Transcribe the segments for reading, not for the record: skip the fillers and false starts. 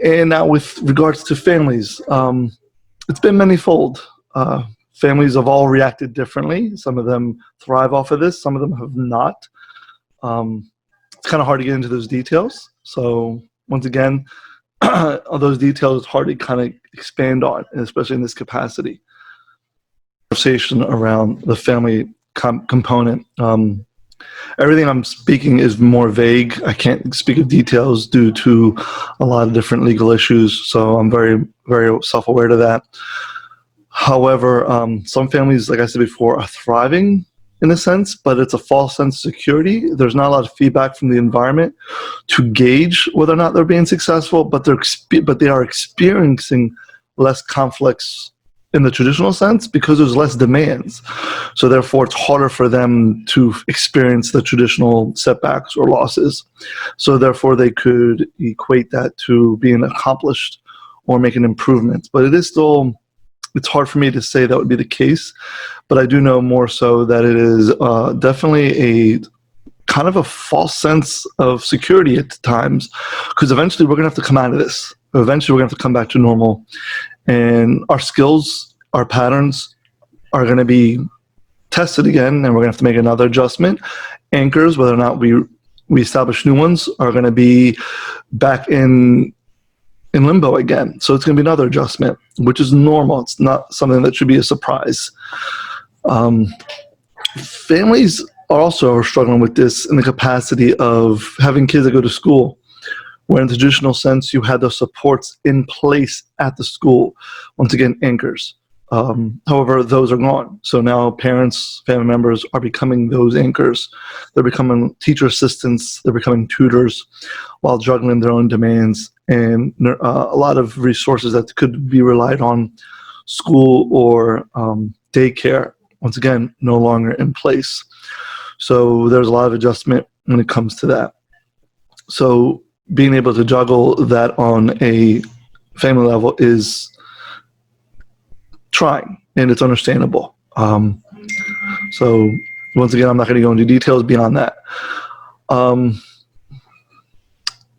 And now with regards to families, it's been manifold. Families have all reacted differently. Some of them thrive off of this, some of them have not. It's kind of hard to get into those details. So once again, all those details it's hard to kind of expand on, especially in this capacity. Conversation around the family component. Everything I'm speaking is more vague. I can't speak of details due to a lot of different legal issues, so I'm very, very self-aware to that. However, some families, like I said before, are thriving in a sense, but it's a false sense of security. There's not a lot of feedback from the environment to gauge whether or not they're being successful, but they are experiencing less conflicts in the traditional sense because there's less demands. So therefore, it's harder for them to experience the traditional setbacks or losses. So therefore, they could equate that to being accomplished or making improvements. But it is still, it's hard for me to say that would be the case. But I do know more so that it is definitely a kind of a false sense of security at times, because eventually we're going to have to come out of this. Eventually, we're going to have to come back to normal. And our skills, our patterns are going to be tested again, and we're going to have to make another adjustment. Anchors, whether or not we establish new ones, are going to be back in limbo again. So it's going to be another adjustment, which is normal. It's not something that should be a surprise. Families also are struggling with this in the capacity of having kids that go to school, where in the traditional sense you had those supports in place at the school. Once again, anchors. However, those are gone. So now parents, family members are becoming those anchors. They're becoming teacher assistants. They're becoming tutors while juggling their own demands and a lot of resources that could be relied on, school or daycare, once again, no longer in place. So there's a lot of adjustment when it comes to that. So being able to juggle that on a family level is trying, and it's understandable. So once again, I'm not going to go into details beyond that.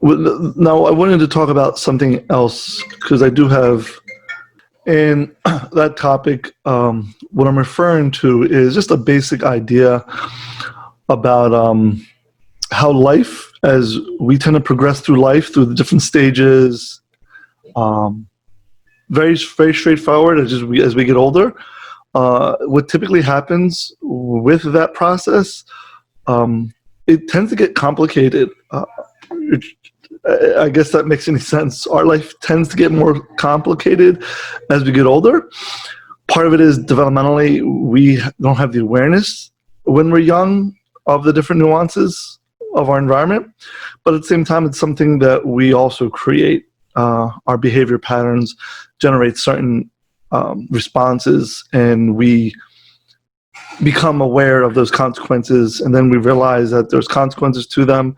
Now, I wanted to talk about something else, because I do have, and that topic, what I'm referring to is just a basic idea about how life, as we tend to progress through life, through the different stages, very, very straightforward as we get older. What typically happens with that process, it tends to get complicated. I guess that makes any sense. Our life tends to get more complicated as we get older. Part of it is developmentally, we don't have the awareness when we're young of the different nuances of our environment, but at the same time, it's something that we also create. Our behavior patterns generate certain responses, and we become aware of those consequences, and then we realize that there's consequences to them,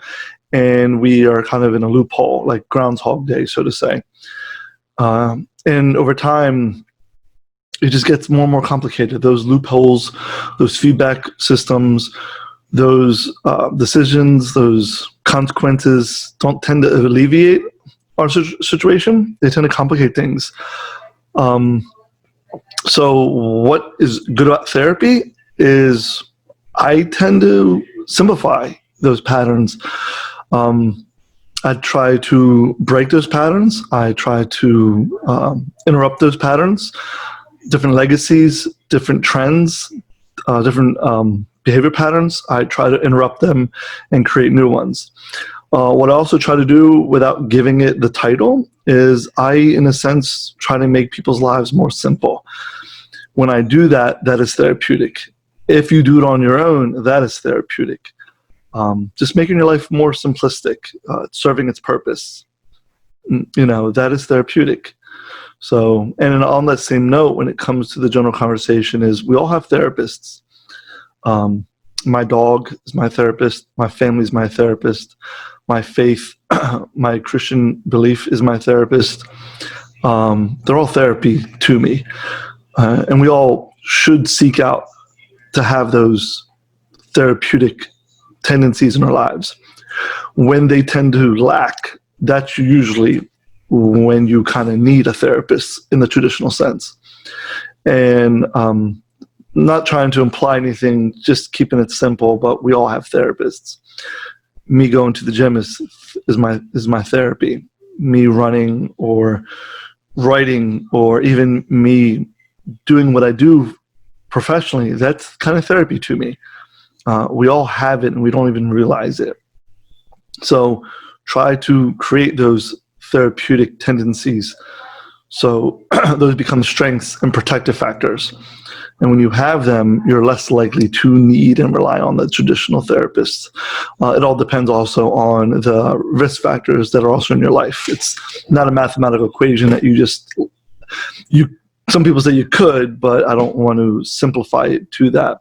and we are kind of in a loophole, like Groundhog Day, so to say. And over time, it just gets more and more complicated. Those loopholes, those feedback systems, those decisions, those consequences don't tend to alleviate our situation. They tend to complicate things. So what is good about therapy is I tend to simplify those patterns. I try to break those patterns. I try to interrupt those patterns, different legacies, different trends, different behavior patterns. I try to interrupt them and create new ones. What I also try to do without giving it the title is I, in a sense, try to make people's lives more simple. When I do that, that is therapeutic. If you do it on your own, that is therapeutic. Just making your life more simplistic, serving its purpose, that is therapeutic. So, and on that same note, when it comes to the general conversation, is we all have therapists. My dog is my therapist. My family is my therapist. My faith, my Christian belief is my therapist. They're all therapy to me. And we all should seek out to have those therapeutic tendencies in our lives. When they tend to lack, that's usually when you kind of need a therapist in the traditional sense. And not trying to imply anything, just keeping it simple, but we all have therapists. Me going to the gym is my therapy. Me running or writing, or even me doing what I do professionally, that's kind of therapy to me. We all have it and we don't even realize it. So try to create those therapeutic tendencies so those become strengths and protective factors. And when you have them, you're less likely to need and rely on the traditional therapists. It all depends also on the risk factors that are also in your life. It's not a mathematical equation that some people say you could, but I don't want to simplify it to that.